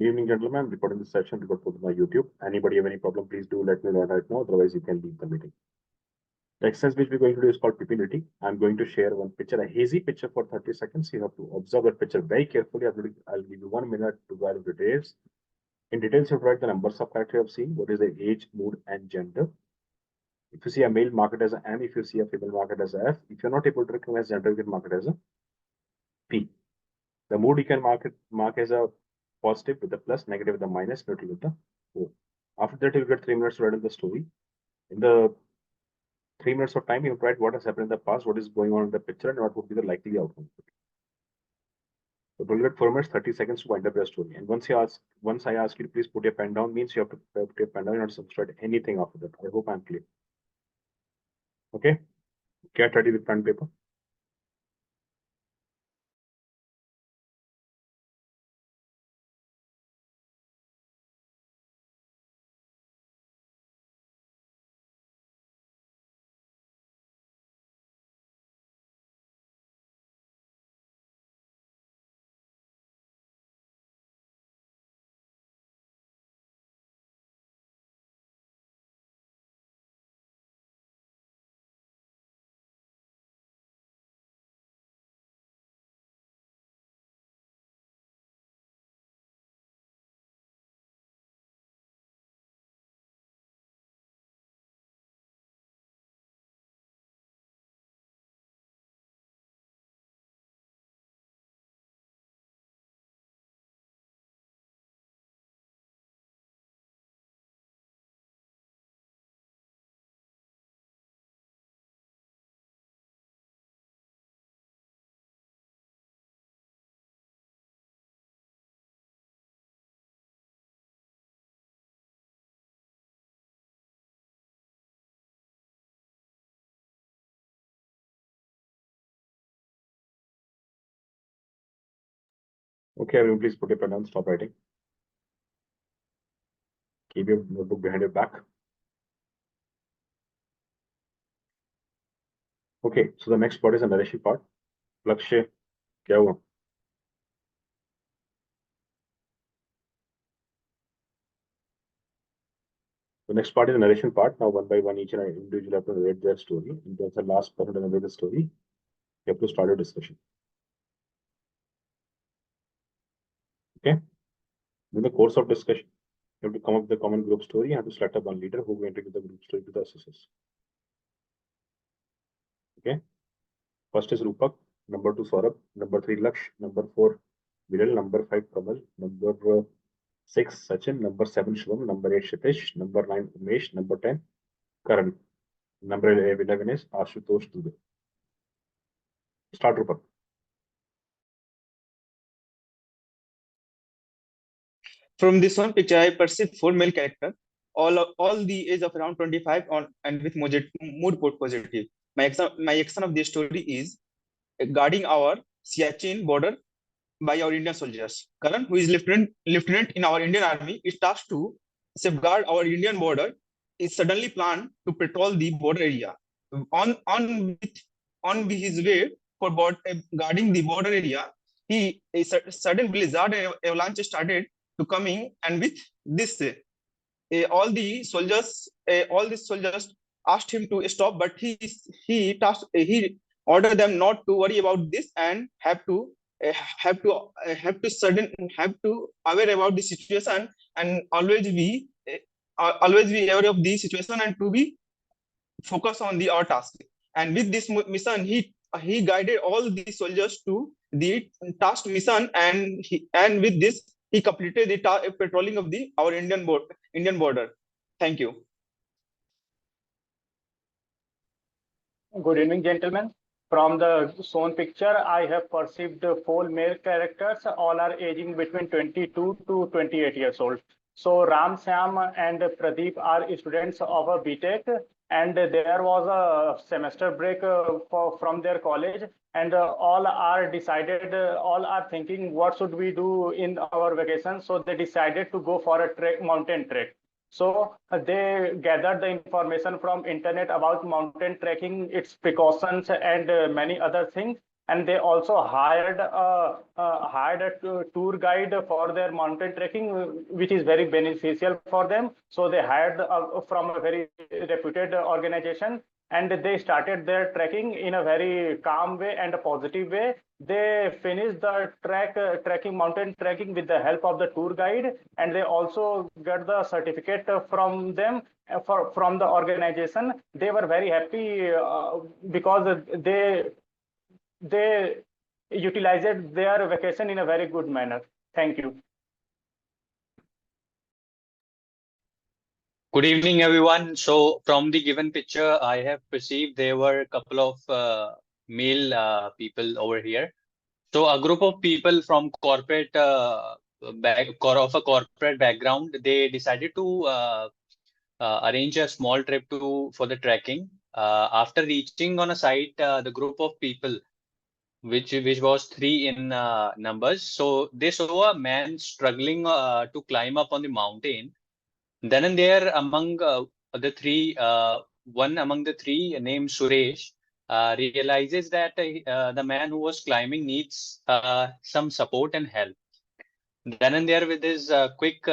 Good evening, gentlemen. I'm recording this session, record for my YouTube. Anybody have any problem, please do let me know right now. Otherwise, you can leave the meeting. The exercise which we're going to do is called Ppdt. I'm going to share one picture, a hazy picture for 30 seconds. You have to observe that picture very carefully. I'll give you 1 minute to write the details. In details, you have to write the numbers of character you have seen, what is the age, mood, and gender. If you see a male, mark it as an M. If you see a female, mark it as a F. If you're not able to recognize gender, you can mark it as a P. The mood you can mark as a positive with the plus, negative with the minus, neutral with the O. After that, you'll get 3 minutes to write in the story. In the 3 minutes of time, you write what has happened in the past, what is going on in the picture, and what would be the likely outcome. So we'll get 4 minutes, 30 seconds to wind up your story. And once I ask you to please put your pen down, means you have to put your pen down, you're not supposed to write anything after that. I hope I'm clear. Okay, get ready with pen and paper. Okay, everyone, please put your pen down, stop writing. Keep your notebook behind your back. Okay, so the next part is the narration part. Lakshya, kya hua? The next part is the narration part. Now, one by one, each and individual have to narrate their story. And there's the last person to narrate the story. You have to start your discussion. Okay. In the course of discussion, you have to come up with the common group story. You have to select up one leader who will give the group story to the assessors. Okay. First is Rupak, number 2 Saurabh, number 3 Laksh, number 4 Viral, number 5 Kamal, number 6 Sachin, number 7 Shubham, number 8 Shitish, number 9 Umesh, number 10 Karan, number 11 is Ashutosh Dubey. Start, Rupak. From this one picture, I perceive 4 male characters, all the age of around 25 and with mood positive. My action of this story is guarding our Siachen border by our Indian soldiers. Karan, who is lieutenant in our Indian army, is tasked to safeguard our Indian border. Is suddenly planned to patrol the border area. On his way for guarding the border area, a sudden blizzard avalanche started to coming, and with this, all the soldiers asked him to stop, but he ordered them not to worry about this and have to aware about the situation and always be aware of the situation and to be focused on our task. And with this mission, he guided all the soldiers to the task mission, and with this he completed the patrolling of our Indian border. Thank you. Good evening, gentlemen. From the shown picture, I have perceived 4 male characters. All are aging between 22 to 28 years old. So Ram, Sam, and Pradeep are students of a Ppdt, and there was a semester break from their college, and all are thinking what should we do in our vacation. So they decided to go for a mountain trek. So they gathered the information from internet about mountain trekking, its precautions, and many other things. and they also hired a tour guide for their mountain trekking, which is very beneficial for them. So they hired from a very reputed organization, and they started their trekking in a very calm way and a positive way. They finished the mountain trekking with the help of the tour guide, and they also got the certificate from them, from the organization. They were very happy because they utilized their vacation in a very good manner. Thank you. Good evening, everyone. So from the given picture, I have perceived there were a couple of male people over here. So a group of people from corporate of a corporate background, they decided to arrange a small trip for the trekking. After reaching on a site, the group of people, which was three in numbers, so they saw a man struggling to climb up on the mountain. Then and there, among the three, one among the three named Suresh realizes that the man who was climbing needs some support and help. Then and there, with his quick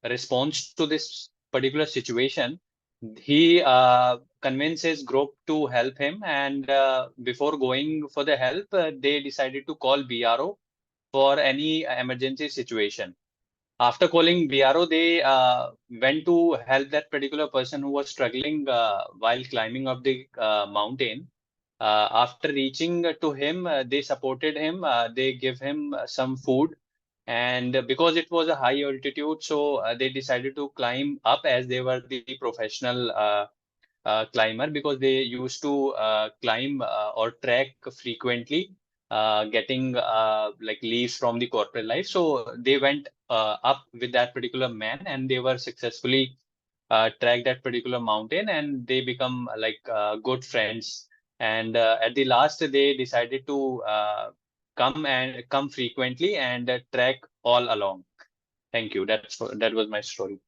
response to this particular situation, he convinces group to help him. And before going for the help, they decided to call BRO for any emergency situation. After calling BRO, they went to help that particular person who was struggling while climbing up the mountain. After reaching to him, they supported him. They give him some food, and because it was a high altitude, so they decided to climb up as they were the professional climber, because they used to climb or trek frequently, getting like leaves from the corporate life. So they went up with that particular man, and they were successfully track that particular mountain, and they become like good friends. And at the last, they decided to come frequently and track all along. Thank you. That was my story.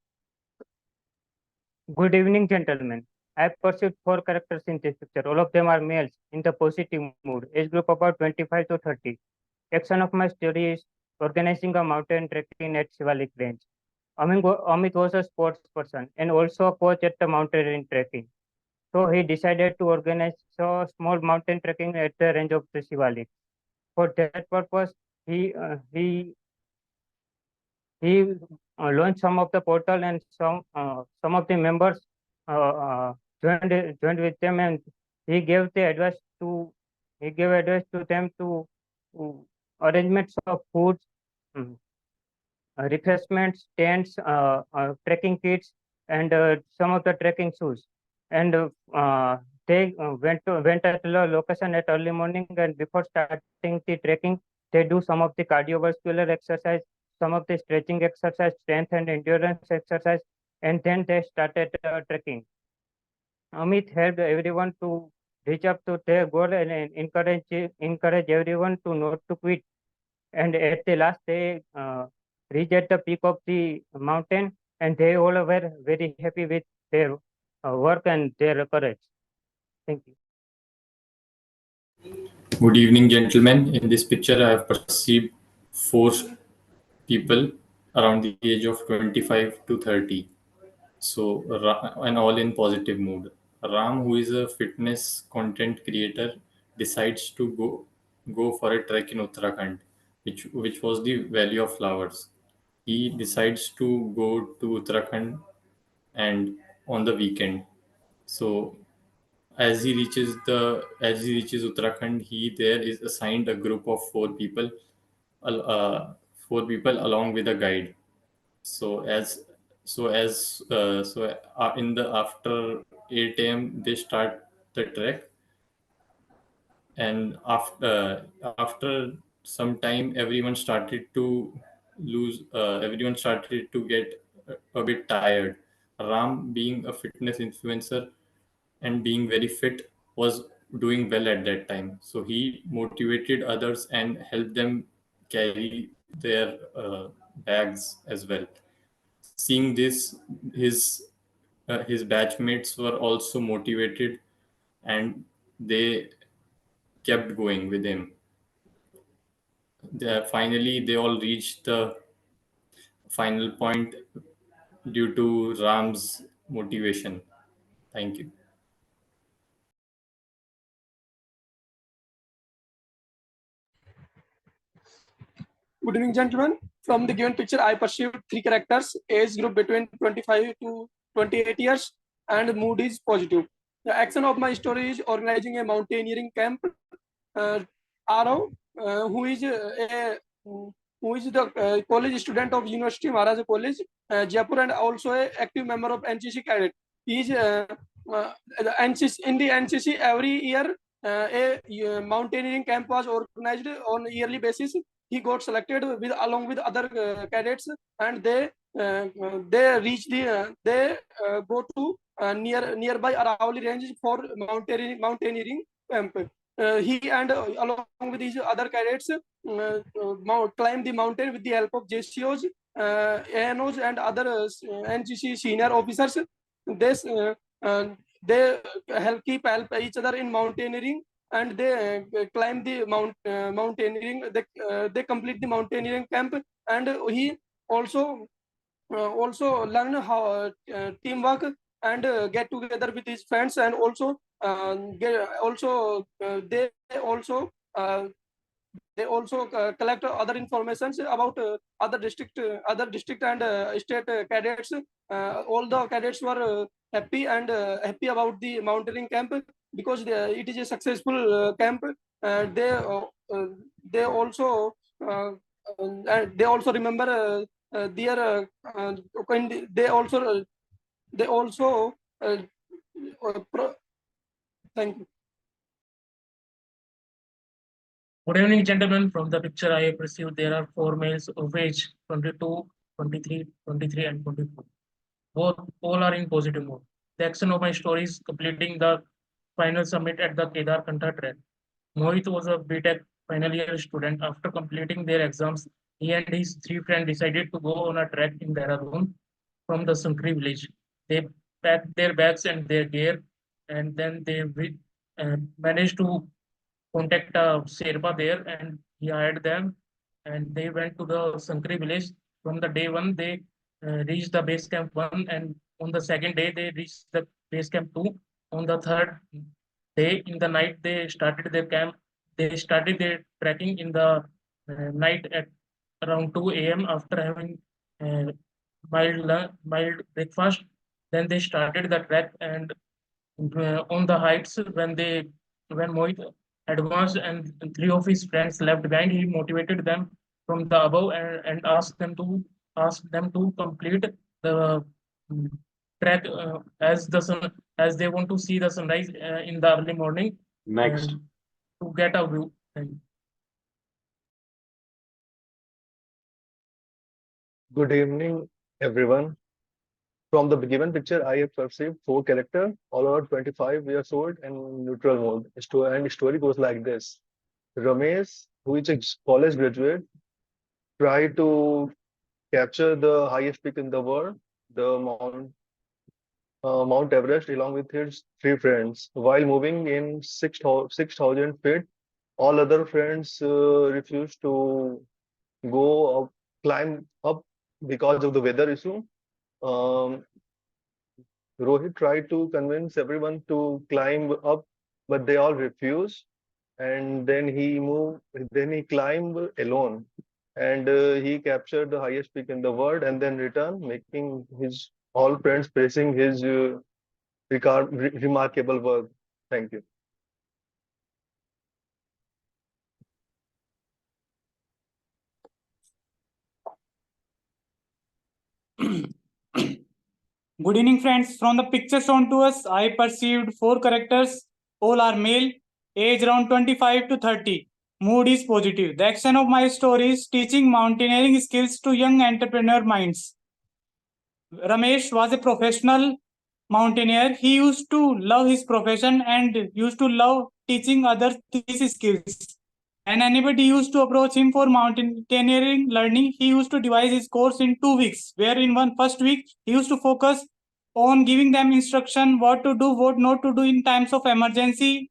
Good evening, gentlemen. I have pursued four characters in this picture. All of them are males in the positive mood, age group about 25 to 30. Action of my story is organizing a mountain trekking at Shivalik Range. Amit was a sports person and also a coach at the mountain trekking. So he decided to organize a small mountain trekking at the range of the Shivalik. For that purpose, he launched some of the portal, and some of the members joined with them, and he gave advice to them to arrangements of foods, refreshments, tents, trekking kits, and some of the trekking shoes. And they went at the location at early morning, and before starting the trekking, they do some of the cardiovascular exercise, some of the stretching exercise, strength and endurance exercise, and then they started trekking. Amit helped everyone to reach up to their goal and encourage everyone to not to quit. And at the last, they reached at the peak of the mountain, and they all were very happy with their work and their courage. Thank you. Good evening, gentlemen. In this picture, I have perceived four people around the age of 25 to 30. So, and all in positive mood. Ram, who is a fitness content creator, decides to go for a trek in Uttarakhand, which was the Valley of Flowers. He decides to go to Uttarakhand and on the weekend. So as he reaches Uttarakhand, he there is assigned a group of four people along with a guide. In the after 8 a.m. they start the trek, and after some time everyone started to get a bit tired. Ram, being a fitness influencer and being very fit, was doing well at that time, so he motivated others and helped them carry their bags as well. Seeing this, his batchmates were also motivated, and they kept going with him. Finally, they all reached the final point due to Ram's motivation. Thank you. Good evening, gentlemen. From the given picture, I perceived three characters, age group between 25 to 28 years, and mood is positive. The action of my story is organizing a mountaineering camp. Arav, who is the college student of University Maharaja College, Jaipur, and also a active member of NCC cadet. He is in the NCC every year. A mountaineering camp was organized on a yearly basis. He got selected along with other cadets, and they reach they go to nearby Aravalli range for mountaineering camp. He and along with his other cadets climb the mountain with the help of JCOs, ANOs, and other NCC senior officers. This they help each other in mountaineering, and they climb the mountaineering. They complete the mountaineering camp, and he also learn how teamwork and get together with his friends, and also they also collect other informations about other district and state cadets. All the cadets were happy about the mountaineering camp because it is a successful camp. They also remember their thank you. Good evening, gentlemen. From the picture I have received, there are 4 males of age 22, 23, 23, and 24. All are in positive mood. The action of my story is completing the final summit at the Kedarkantha track. Mohit was a BTech final year student. After completing their exams, he and his 3 friends decided to go on a trek in Dehradun from the Sankri village. They packed their bags and their gear, and then they managed to contact Sherpa there, and he hired them, and they went to the Sankri village. From the day 1, they reached the base camp 1, and on the second day, they reached the base camp 2. On the third day, in the night, they started their camp. They started their trekking in the night at around 2 a.m. after having mild breakfast. Then they started the trek, and on the heights, when Mohit advanced and 3 of his friends left behind, he motivated them from the above and asked them to complete the trek as they want to see the sunrise in the early morning. Next. To get a view. Good evening, everyone. From the given picture, I have perceived 4 characters, all are 25 years old and neutral mode. And the story goes like this. Ramesh, who is a college graduate, tried to capture the highest peak in the world, the Mount Everest, along with his 3 friends. While moving in 6,000 feet, all other friends refused to go up, climb up because of the weather issue. Rohit tried to convince everyone to climb up, but they all refused. And then he climbed alone, and he captured the highest peak in the world, and then returned, making his all friends praising his remarkable work. Thank you. Good evening, friends. From the picture shown to us, I perceived 4 characters. All are male, age around 25 to 30. Mood is positive. The action of my story is teaching mountaineering skills to young entrepreneur minds. Ramesh was a professional mountaineer. He used to love his profession and used to love teaching others these skills. And anybody used to approach him for mountaineering learning, he used to devise his course in 2 weeks, where in one first week, he used to focus on giving them instruction, what to do, what not to do in times of emergency,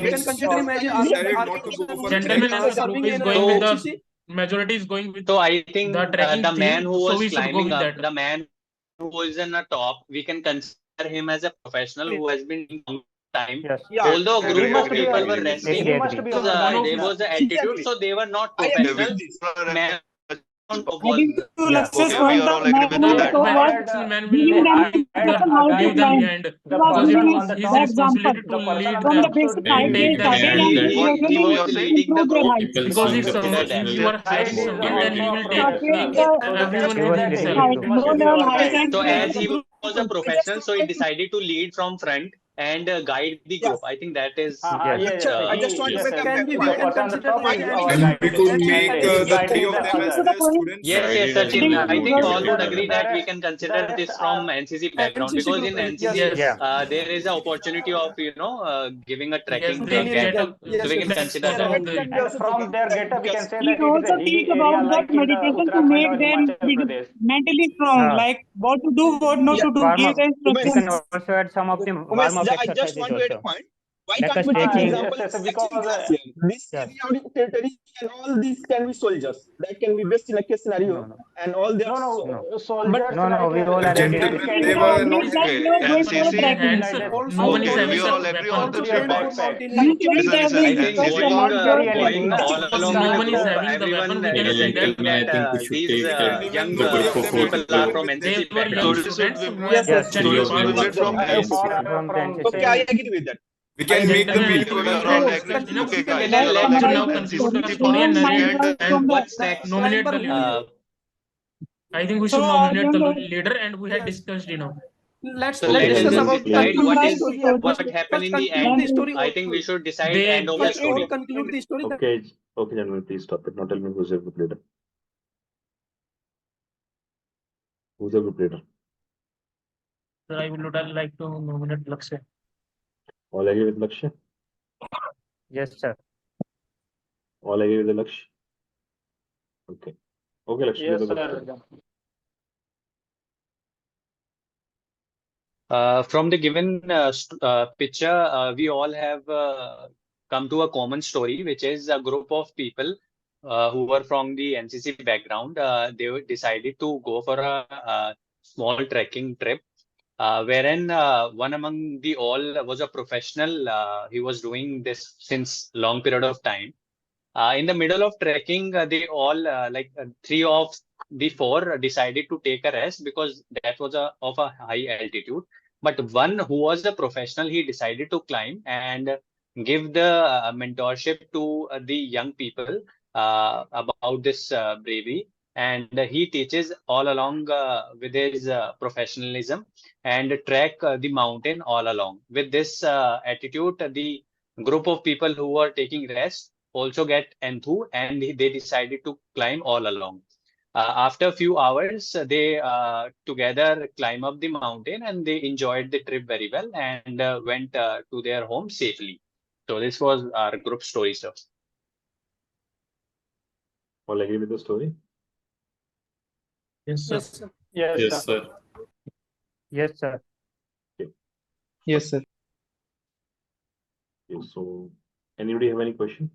we can consider him as a decided army not to go for Gentlemen, training. as the group is serving in going with NCC. the majority is going with So I think the trekking the man theme, who so was we should go climbing with up, that. the man who is in the top, we can consider him as a professional who has been doing some time. Yes. Yeah, Although a he group must of be people a- were Agree resting, he must agree. be because, one of there the was an attitude, so they were not I agree professional. with this. Man was to Yeah. success Okay, we point, are all agree with my that. motto was Action man will giving them They indication hired how a to leave them guide. climb. behind The He was because it person giving on was the his the top, example. responsibility to the person lead on the From the them top basic should height, And they take them started and and that he gradually was You're saying? leading the improved their group height. people because see if the if you professional are guide fixed is in, then also you a will take professional. Started So we can everyone say with that himself. he height, must low be level our height, guide. and So as the he group. was a professional, so he decided to lead from front and guide the group. I think that is Yes. Yeah, Yes. Can we the can person on the consider top this is as our And we guide, could and make he is the three guiding of the them as others. their students. yes, Guided and Sachin. more I think all would motivated. agree that we can The consider rest this are from NCC background NCC because group? in Yes, NCC Yeah. there is an opportunity of giving a Yes, trekking they gap. get a So we can flex consider for some that. of the and from their getup, we can say He that it is also a hilly think about area that like in the meditation to Uttarakhand make or them Himachal Pradesh. mentally strong, like what to do, what not to do, Warm give up. We can instructions. also add some of the warm up exercises also, like a Ah, stretching. yes, because Yes. No, no, no, soldiers no. like We all are ready Gentlemen, with they training. were Means not. that Okay, you are going for a NCC. their trekking. hands. Yes. No one is Okay, having we are the all agree on weapon. this soldiers point. backpack. Usually Listen, they listen. will I think just NCC. Don't about going carry the anything, going na? all Because along no with the one is group, having the everyone weapon, we we can can see that Gentlemen, I that think we should these take young a group of four people are from people. they NCC were young background. students who have Yes. Three studied of part them of are the from the NCC. All NCC. are From the from NCC. same. We can make the Gentlemen, I meeting. think We we are had all So, agree. discussed enough. Okay, can guys, I we are We all should agree summarize now with the conclude NCC the story? story part. and My narrate. was from And the What's next? nominate the I think we should so nominate the younger. leader, and we had discussed enough. Let's So let's let Okay. discuss us about decide conclude what the is story. what happened First in the conclude end. the story. I think we should decide They end of the First story. conclude the story. Okay, okay, gentlemen, please stop it. Now tell me who's the group leader. Who's the group leader? So I would like to nominate Lakshay. All agree with Lakshya? Yes, sir. All agree with the Lakshya? Okay. Okay, Lakshya. Yes, you're the group sir. leader. From the given picture, we all have come to a common story, which is a group of people who were from the NCC background. They decided to go for a small trekking trip, wherein one among the all was a professional. He was doing this since long period of time. In the middle of trekking, they all three of the four decided to take a rest because that was of a high altitude. But one who was a professional, he decided to climb and give the mentorship to the young people about this bravery. And he teaches all along with his professionalism and trek the mountain all along. With this attitude, the group of people who were taking rest also get enthused and they decided to climb all along. After a few hours, they together climb up the mountain and they enjoyed the trip very well and went to their home safely. So this was our group story, sir. All agree with the story? Yes, sir. Yes, sir. Yes, Yes, sir. sir. Yes, sir. Yes, sir. Okay, so anybody have any question?